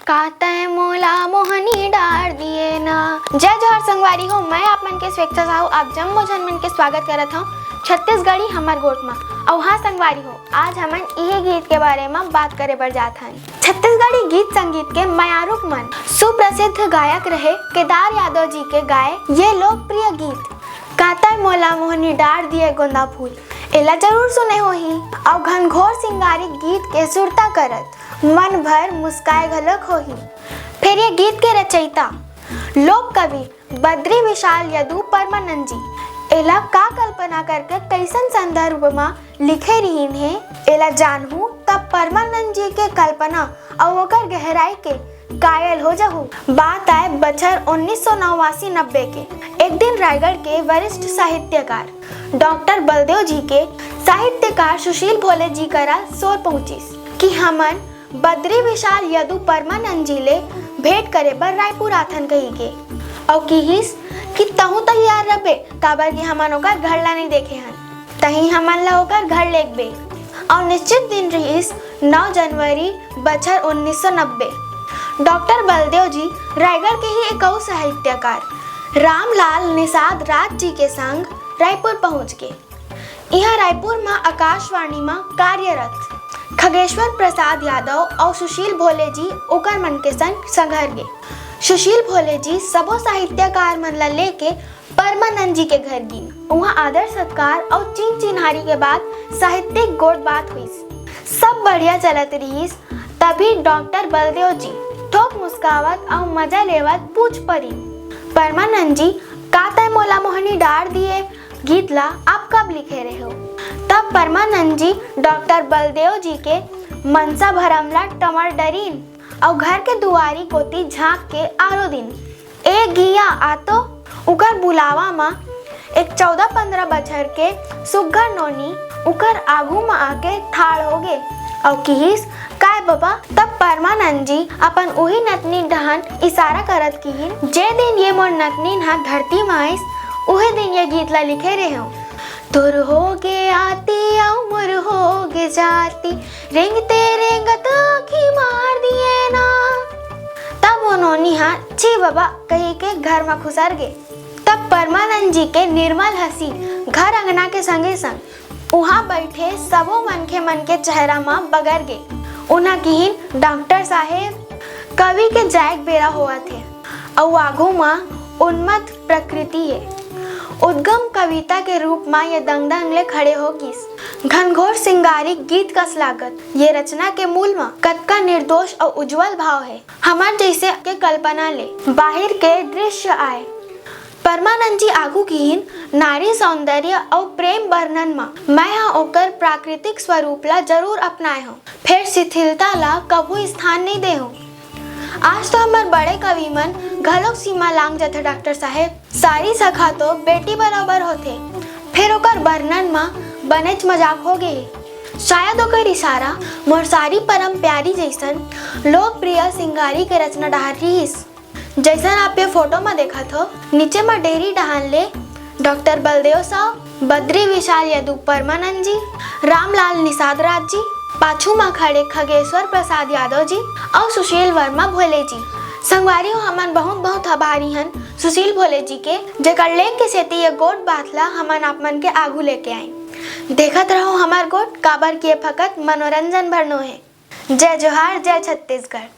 काता मोला मोहनी डार दिए ना। जय जोहर संगवारी हो, मैं आप मन के स्वेच्छा साहू आप जम्मो जन मन के स्वागत करत हूँ छत्तीसगढ़ी हमार गोट में। और हाँ संगवारी हो, आज हमन यही गीत के बारे में बात करे बर जात हन। छत्तीसगढ़ी गीत संगीत के मयारुक मन सुप्रसिद्ध गायक रहे केदार यादव जी के गाए ये लोकप्रिय गीत काता मोला मोहनी डार दिए गोंदा फूल एला जरूर सुने हो ही। और घनघोर सिंगारी गीत के सुरता करत मन भर मुस्काए घलक हो ही। फिर ये गीत के रचयिता लोक कवि बद्री विशाल यदु परमानंद जी एला का कल्पना करके कैसन संदर्भ में लिखे रहीन है एला जानहू तब परमानंद जी के कल्पना और ओकर गहराई के कायल हो जाहू। बात आए बछर 1989-90 के। एक दिन रायगढ़ के वरिष्ठ साहित्यकार डॉक्टर बलदेव जी के साहित्यकार सुशील भोले जी करा सोर पहुंचिस कि हमन बद्री विशाल यदु परमानंद जी ले भेंट करे बर रायपुर आथन कही के। और किहिस कि तहु तैयार रहे काबर कि हमन ओकर घर ला नहीं देखे हन, तही हमन ला ओकर घर लेक बे। और निश्चित दिन रहीस 9 जनवरी बछर 1990। डॉक्टर बलदेव जी रायगढ़ के ही एक और साहित्यकार रामलाल निषाद राज जी के संग रायपुर पहुंच गए। यह रायपुर में आकाशवाणी में कार्यरत खगेश्वर प्रसाद यादव और सुशील भोले जी ओकर मन के संग संघर गए। सुशील भोले जी सबो साहित्यकार मन ला लेके परमानंद जी के घर गिन। वहाँ आदर सत्कार और चिन चिन्हारी के बाद साहित्यिक गोट बात हुई। सब बढ़िया चलत रहीस, तभी डॉक्टर बलदेव जी ठोक मुस्कावत और मजा लेवत पूछ पड़ी, परमानंद जी काता मोला मोहनी डार दिए गीत ला आप कब लिखे रहे हो? तब परमानंद जी डॉक्टर बलदेव जी के मनसा भरमला टमर डरीन और घर के दुआरी कोती झांक के आरो दिन ए गिया आतो उकर बुलावा मा एक 14-15 बछर के सुग्घर नोनी उकर आगू में आके ठाड़ हो गए और किहिस काय बाबा। तब परमानंद जी अपन उही नतनी डहन इशारा करत किहिन जे दिन ये मोर नतनी हा धरती में आइस उहे दिन ये गीत ला लिखे रहे हो। तुर हो गे आती उमर हो गे जाती रेंगते रेंगत आँखी मार दिए ना। तब उन्होंने हाँ छी बाबा कही के घर में खुसर गए। तब परमानंद जी के निर्मल हंसी घर अंगना के संगे संग वहाँ बैठे सबो मन के चेहरा में बगर गए। उन्हा किहिन डॉक्टर साहेब कवि के जायक बेरा हुआ थे और आगू में उन्मत्त प्रकृति है उद्गम कविता के रूप में ये दंग ले खड़े हो किस घनघोर सिंगारी गीत का लागत। ये रचना के मूल में कतका निर्दोष और उज्जवल भाव है हमार जैसे के कल्पना ले बाहर के दृश्य आए। परमानंद जी आगू किहिन नारी सौंदर्य और प्रेम वर्णन में मैं हाँ ओकर प्राकृतिक स्वरूप ला जरूर अपनाए हूँ, फिर शिथिलता ला कबू स्थान नहीं दे हूँ। आज तो हमार बड़े कवि मन घलोक सीमा लांग जाते डॉक्टर साहेब, सारी सखा तो बेटी बराबर होते, फिर ओकर वर्णन में बनेच मजाक हो गए। शायद ओकर इशारा मोर सारी परम प्यारी जैसन लोकप्रिय सिंगारी के रचना डहार रहीस। जैसन आप ये फोटो में देखा हो नीचे में डेरी डहान ले डॉक्टर बलदेव साहब, बद्री विशाल यदु परमानंद जी, रामलाल निषाद राज जी, पाछू में खड़े खगेश्वर प्रसाद यादव जी और सुशील वर्मा भोले जी। संगवारी हो हमन बहुत बहुत आभारी हन सुशील भोले जी के जेकर लेख के सेती ये गोट बात ला हमन आप मन के आगू लेके आए। देखत रहो हमार गोट काबर किए फकत मनोरंजन भरनो है। जय जोहार, जय छत्तीसगढ़।